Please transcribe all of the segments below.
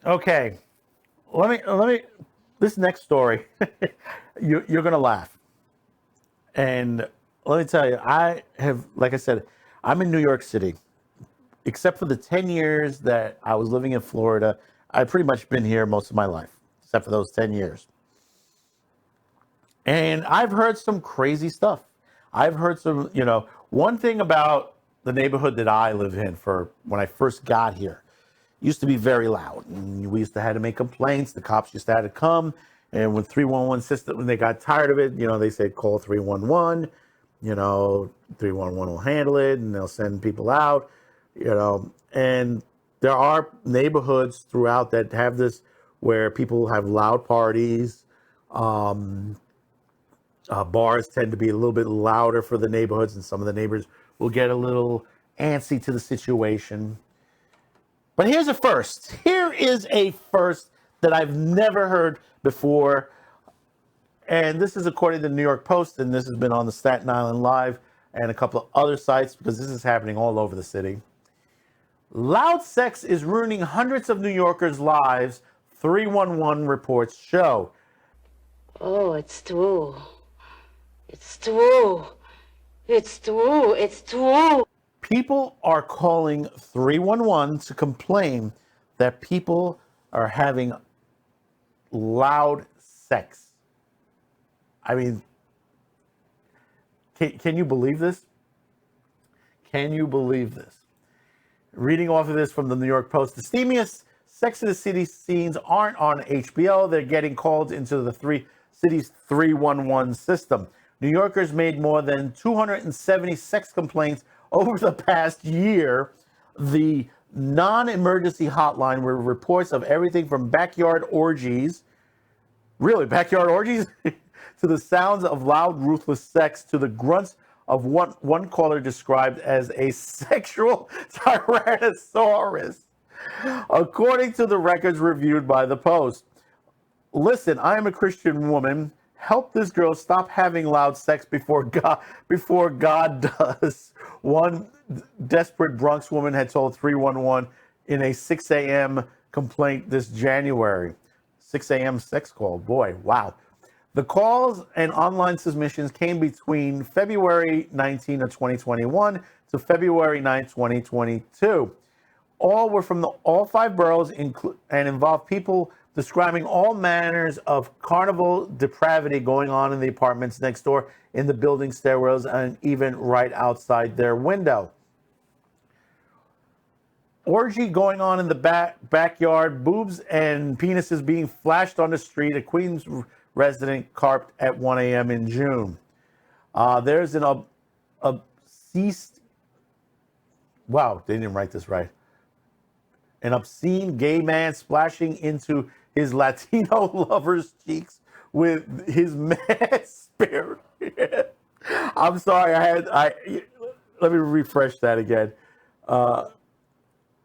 Okay, let me. This next story, you're gonna laugh, and let me tell you, I have, like I said, I'm in New York City. Except for the 10 years that I was living in Florida, I've pretty much been here most of my life, except for those 10 years. And I've heard some crazy stuff. I've heard some, one thing about the neighborhood that I live in for when I first got here used to be very loud. And we used to have to make complaints. The cops used to have to come. And when 311 system, when they got tired of it, they said call 311, 311 will handle it and they'll send people out, and there are neighborhoods throughout that have this where people have loud parties. Um, Bars tend to be a little bit louder for the neighborhoods, and some of the neighbors will get a little antsy to the situation. But here's a first. Here is a first that I've never heard before. And this is according to the New York Post, and this has been on the Staten Island Live and a couple of other sites because this is happening all over the city. Loud sex is ruining hundreds of New Yorkers' lives, 311 reports show. Oh, it's true. It's true. It's true. It's true. People are calling 311 to complain that people are having loud sex. I mean, can you believe this? Can you believe this? Reading off of this from the New York Post, the steamiest Sex in the City scenes aren't on HBO. They're getting called into the city's 311 system. New Yorkers made more than 270 sex complaints over the past year. The non-emergency hotline were reports of everything from backyard orgies, really backyard orgies, to the sounds of loud, ruthless sex, to the grunts of what one caller described as a sexual tyrannosaurus, according to the records reviewed by the Post. Listen, I am a Christian woman. Help this girl stop having loud sex before God does. One desperate Bronx woman had told 311 in a 6 a.m. complaint this January. 6 a.m. sex call. Boy, wow. The calls and online submissions came between February 19 of 2021 to February 9, 2022. All were from all five boroughs and involved people describing all manners of carnival depravity going on in the apartments next door, in the building stairwells, and even right outside their window. Orgy going on in the backyard, boobs and penises being flashed on the street. A Queens resident carped at 1 a.m. in June. There's an obsessed, wow, they didn't write this right. An obscene gay man splashing into his Latino lover's cheeks with his mad spirit. I'm sorry, let me refresh that again.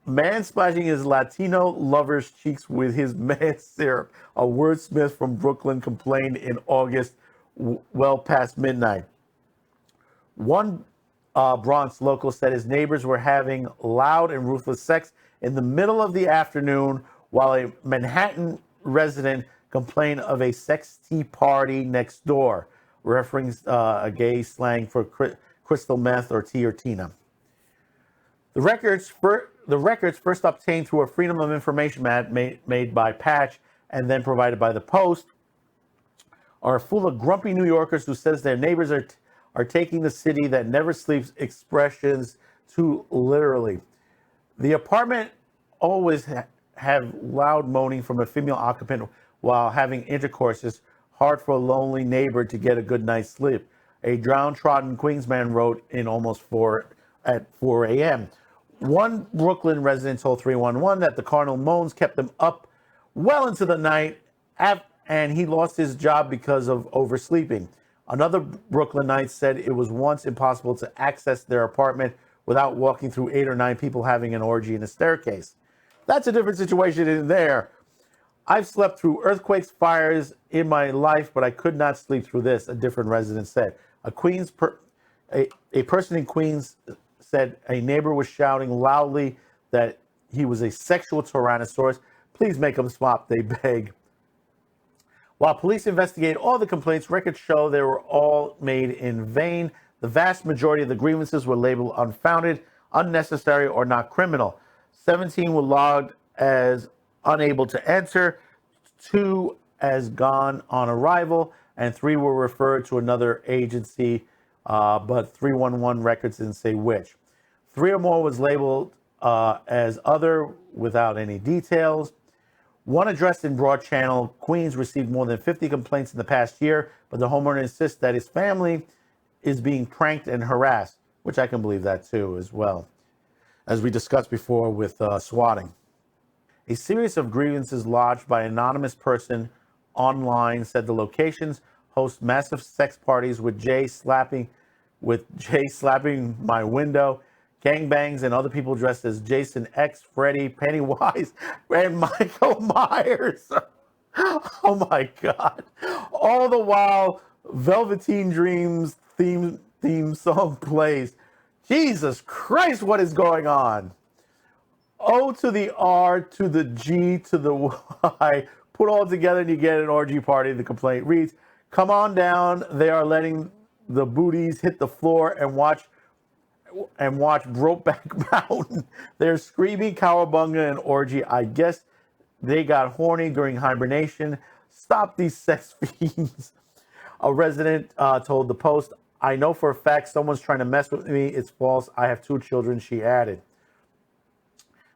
Man splashing his Latino lover's cheeks with his mad syrup. A wordsmith from Brooklyn complained in August, well past midnight. One Bronx local said his neighbors were having loud and ruthless sex in the middle of the afternoon, while a Manhattan resident complained of a sex tea party next door, referring a gay slang for crystal meth or tea or tina. The records first obtained through a Freedom of Information made by Patch and then provided by the Post are full of grumpy New Yorkers who says their neighbors are taking the city that never sleeps expressions too literally. The apartment always have loud moaning from a female occupant while having intercourse. Is hard for a lonely neighbor to get a good night's sleep. A downtrodden Queensman wrote in at 4 a.m. One Brooklyn resident told 311 that the carnal moans kept him up well into the night, and he lost his job because of oversleeping. Another Brooklynite said it was once impossible to access their apartment without walking through 8 or 9 people having an orgy in a staircase. That's a different situation in there. I've slept through earthquakes, fires in my life, but I could not sleep through this, a different resident said. A person in Queens said a neighbor was shouting loudly that he was a sexual tyrannosaurus. Please make them stop, they beg. While police investigate all the complaints, records show they were all made in vain. The vast majority of the grievances were labeled unfounded, unnecessary, or not criminal. 17 were logged as unable to enter, 2 as gone on arrival, and 3 were referred to another agency, but 311 records didn't say which. 3 or more was labeled as other without any details. One address in Broad Channel, Queens, received more than 50 complaints in the past year, but the homeowner insists that his family is being pranked and harassed, which I can believe that too as well, as we discussed before with swatting. A series of grievances lodged by an anonymous person online said the locations host massive sex parties with Jay slapping my window, gangbangs, and other people dressed as Jason X, Freddy, Pennywise, and Michael Myers. Oh my God. All the while, Velveteen Dreams theme song plays. Jesus Christ, what is going on? O to the R to the G to the Y. Put all together and you get an orgy party. The complaint reads, come on down. They are letting the booties hit the floor and watch Brokeback Mountain. They're screaming cowabunga and orgy. I guess they got horny during hibernation. Stop these sex fiends. A resident told the Post, I know for a fact someone's trying to mess with me. It's false. I have 2 children, she added.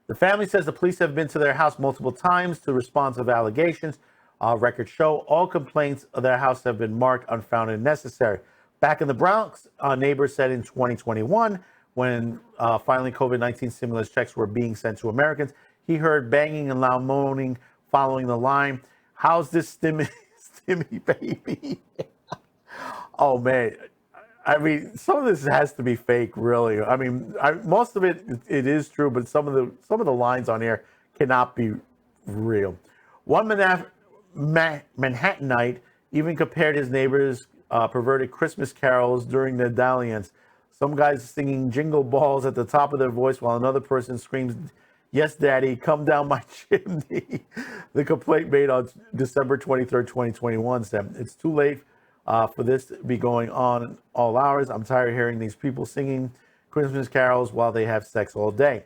The family says the police have been to their house multiple times to respond to the allegations. Records show all complaints of their house have been marked unfounded and necessary. Back in the Bronx, neighbors said in 2021, when finally COVID-19 stimulus checks were being sent to Americans, he heard banging and loud moaning following the line, how's this stimmy baby? Oh, man. I mean, some of this has to be fake, really. I mean, most of it is true, but some of the lines on here cannot be real. One Manhattanite even compared his neighbors' perverted Christmas carols during the dalliance. Some guys singing jingle balls at the top of their voice while another person screams, yes, daddy, come down my chimney. The complaint made on December 23rd, 2021 said, it's too late for this to be going on all hours. I'm tired of hearing these people singing Christmas carols while they have sex all day.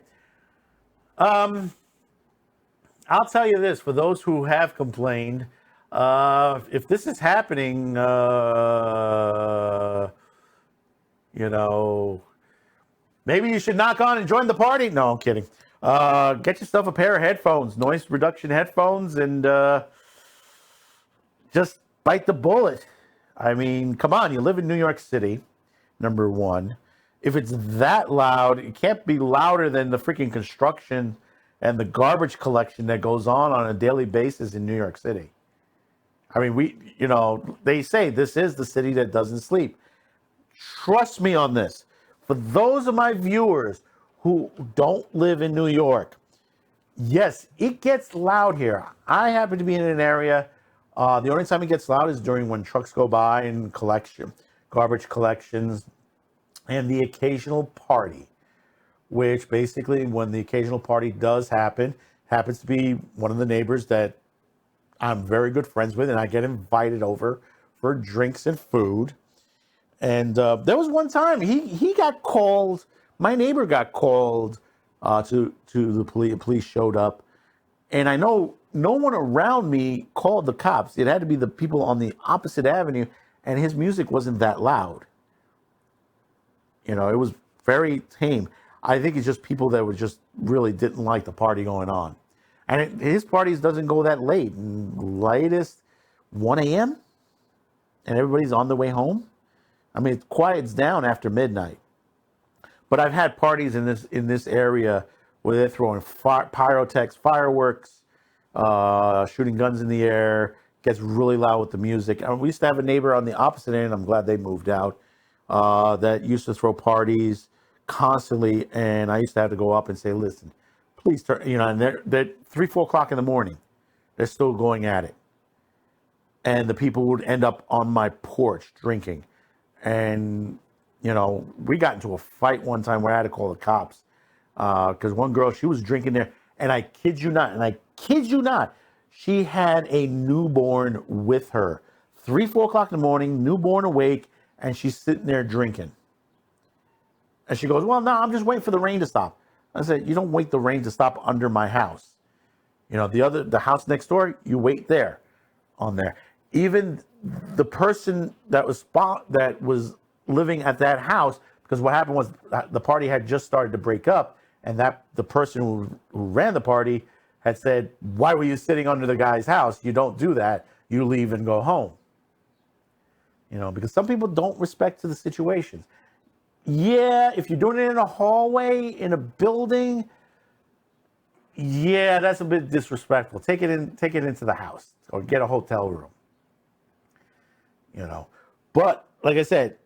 I'll tell you this, for those who have complained, if this is happening, maybe you should knock on and join the party. No, I'm kidding. Get yourself a pair of headphones, noise reduction headphones, and just bite the bullet. I mean, come on, you live in New York City, number one. If it's that loud, it can't be louder than the freaking construction and the garbage collection that goes on a daily basis in New York City. I mean, they say this is the city that doesn't sleep. Trust me on this. For those of my viewers who don't live in New York, yes, it gets loud here. I happen to be in an area. The only time it gets loud is during when trucks go by and garbage collections, and the occasional party, which basically when the occasional party does happens to be one of the neighbors that I'm very good friends with, and I get invited over for drinks and food. And there was one time he got called, my neighbor got called to the police. Police showed up, and I know no one around me called the cops. It had to be the people on the opposite avenue, and his music wasn't that loud. It was very tame. I think it's just people that really didn't like the party going on. And his parties doesn't go that late. Latest 1 a.m. and everybody's on their way home. I mean, it quiets down after midnight. But I've had parties in this area where they're throwing pyrotechs, fireworks, shooting guns in the air. Gets really loud with the music. And we used to have a neighbor on the opposite end. I'm glad they moved out. That used to throw parties constantly, and I used to have to go up and say, "Listen, please turn." And they're 3-4 o'clock in the morning. They're still going at it, and the people would end up on my porch drinking, and we got into a fight one time where I had to call the cops because one girl, she was drinking there, And I kid you not, she had a newborn with her. 3, 4 o'clock in the morning, newborn awake, and she's sitting there drinking. And she goes, well, no, I'm just waiting for the rain to stop. I said, you don't wait the rain to stop under my house. The house next door, you wait there, on there. Even the person that was living at that house, because what happened was the party had just started to break up, and that the person who ran the party had said, why were you sitting under the guy's house? You don't do that. You leave and go home. Because some people don't respect to the situations. Yeah, if you're doing it in a hallway, in a building, yeah, that's a bit disrespectful. Take it into the house or get a hotel room. But like I said,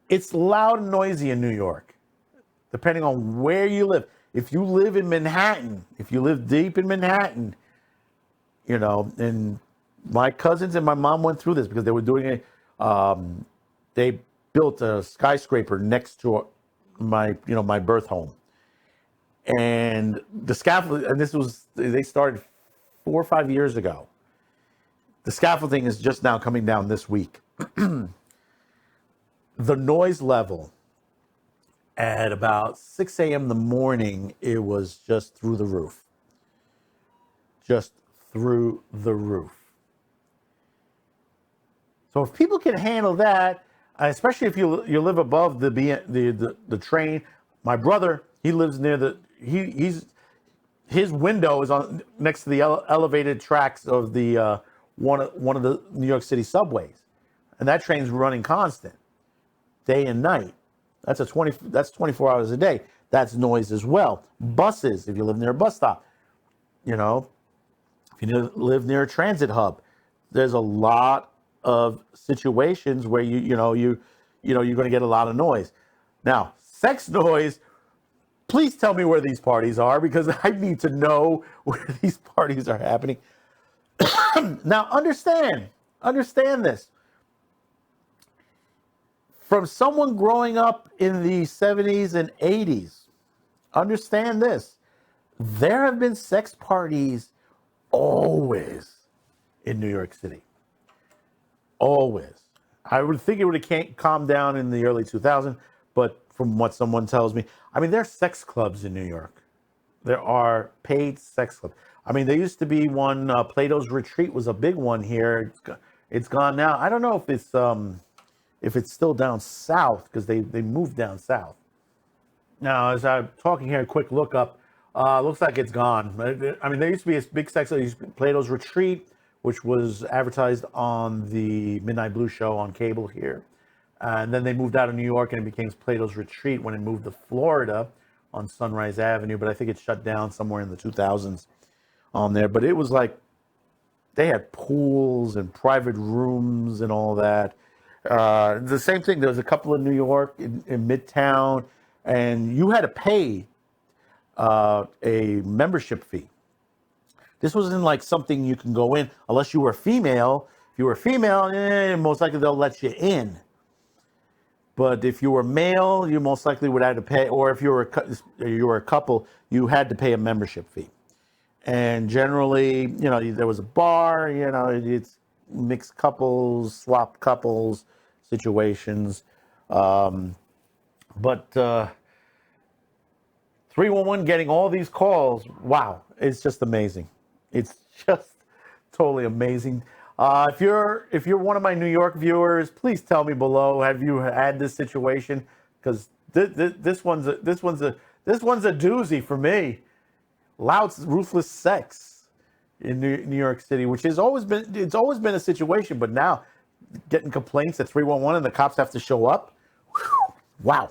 it's loud and noisy in New York, depending on where you live. If you live in Manhattan, if you live deep in Manhattan, and my cousins and my mom went through this because they were doing they built a skyscraper next to my birth home. And the scaffold, and they started 4 or 5 years ago. The scaffolding is just now coming down this week. The noise level at about 6 a.m. in the morning, it was just through the roof. Just through the roof. So if people can handle that, especially if you live above the train, my brother, he lives near his window is on next to the elevated tracks of the one of the New York City subways, and that train's running constant, day and night. That's 24 hours a day. That's noise as well. Buses, if you live near a bus stop, if you live near a transit hub, there's a lot of situations where you're going to get a lot of noise. Now, sex noise. Please tell me where these parties are, because I need to know where these parties are happening. Now, understand this. From someone growing up in the 70s and 80s, understand this. There have been sex parties always in New York City. Always. I would think it would have calmed down in the early 2000s, but from what someone tells me, there are sex clubs in New York. There are paid sex clubs. There used to be one, Plato's Retreat was a big one here. It's gone now. I don't know if it's still down south, because they moved down south. Now, as I'm talking here, a quick look up, looks like it's gone. There used to be a big sex club, Plato's Retreat, which was advertised on the Midnight Blue show on cable here. And then they moved out of New York, and it became Plato's Retreat when it moved to Florida on Sunrise Avenue. But I think it shut down somewhere in the 2000s on there. But it was like they had pools and private rooms and all that. The same thing. There was a couple in New York in Midtown, and you had to pay a membership fee. This wasn't like something you can go in unless you were female. If you were female, most likely they'll let you in. But if you were male, you most likely would have to pay, or if you were a couple, you had to pay a membership fee. And generally, there was a bar, it's mixed couples, swap couples situations. But 311 getting all these calls, wow, it's just amazing. It's just totally amazing. If you're one of my New York viewers, please tell me below. Have you had this situation? Because this one's a doozy for me. Loud, ruthless sex in New York City, which has always been a situation. But now, getting complaints at 311 and the cops have to show up. Whew, wow.